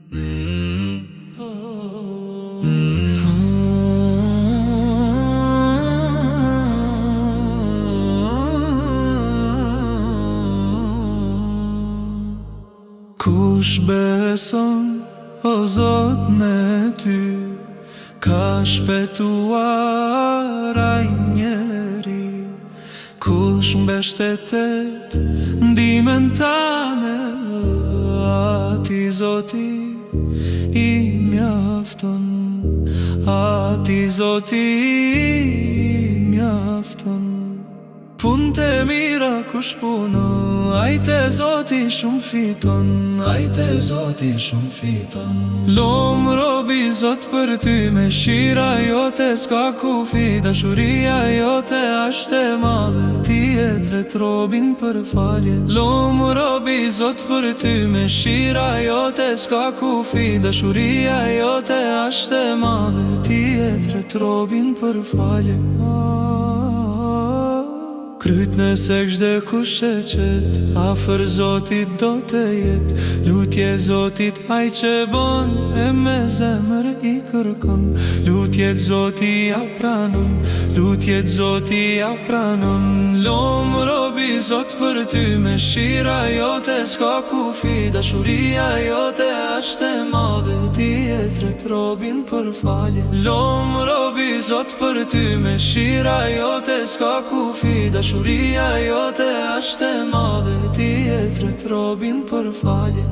Kush beson o Zot në ty, ka shpëtuar ai njeri. Kush mbështetet ndihmën tane, ati Zoti i mjafton, ati Zoti i mjafton. Punë të mira kush punon, ai te Zoti shumë fiton, ai te Zoti shumë fiton. Lom robi Zot për ty, me shira jote s'ka kufi, dashuria jote asht e madhe, ti e tret robin për falje. Lom robi Zot për ty, me shira jote s'ka kufi, dashuria jote asht e madhe, ti e tret robin për falje. Kryt nëse kshde kush e qet, afer Zotit do të jet. Lutje Zotit ai që bon, e me zemër i kërkon. Lutjet Zoti ja pranon, lutjet Zoti ja pranon. Lom robi Zot për ty, me shira jote s'ka kufi, dashuria jote asht e madhe, ti e tret robin për falje. Lom robi Zot për ty, me shira jote s'ka kufi, dashuria jote asht e madhe, ti e tret robin për falje.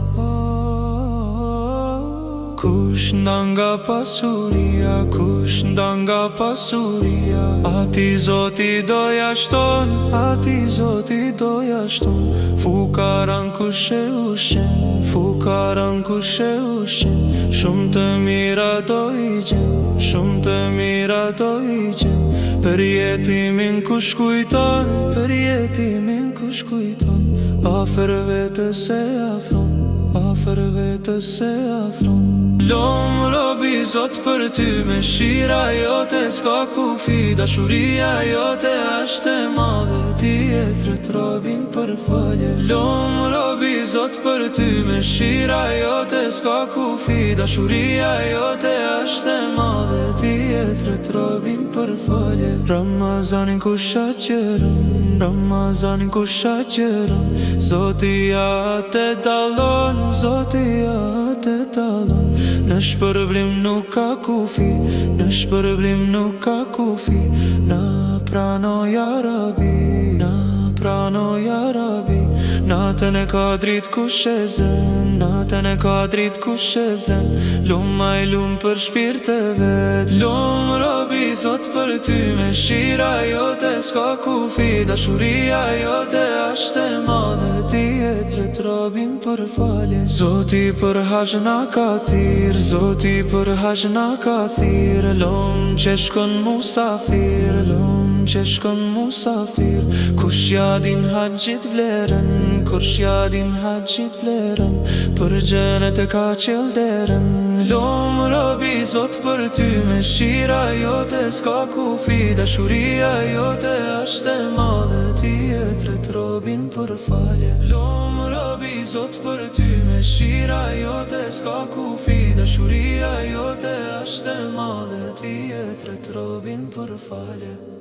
Kush ndan nga pasuria, kush ndan nga pasuria, ati Zoti do jashton, ati Zoti do jashton. Fukaran kush e ushen, fukaran kush e ushen, shumë të mira do i gjem, shumë të mira do i gjem. Për jetimin kush kujton, për jetimin kush kujton, afer vetës e afron, afer vetës e afron. Lom robi Zot për ty, me shira jote s'ka kufi, dashuria jote asht e madhe, ti e tret robin për falje. Lom robi Zot për ty, me shira jote s'ka kufi, dashuria jote asht e madhe, ti e tret robin për falje. Ramazanin ku shaqërëm, Ramazanin ku shaqërëm, Zoti ja te dallon, Zoti ja te dallon. Në shpërblim nuk ka kufi, në shpërblim nuk ka kufi, na prano ja Rabi, na prano ja Rabi. Natën e ka drit kush e zen, natën e ka drit kush e zen, lum ai lum për shpirt e vet. Lum robi Zot për ty, me shira jote s'ka kufi, dashuria jote asht e madhe, ti e tret robin për falje. Zoti për haqë na ka thirr, Zoti për haqë na ka thirr, lum që shkon musafir, lum që shkon musafir. Kush ja din haqit vlerën, kush ja din haqit vlerën, për xhenet e ka qel derën. Lom robi Zot për ty, me shira jote s'ka kufi, dashuria jote asht e madhe, ti e tret robin për falje. Lom robi Zot për ty, me shira jote s'ka kufi, dashuria jote asht e madhe, ti e tret robin për falje.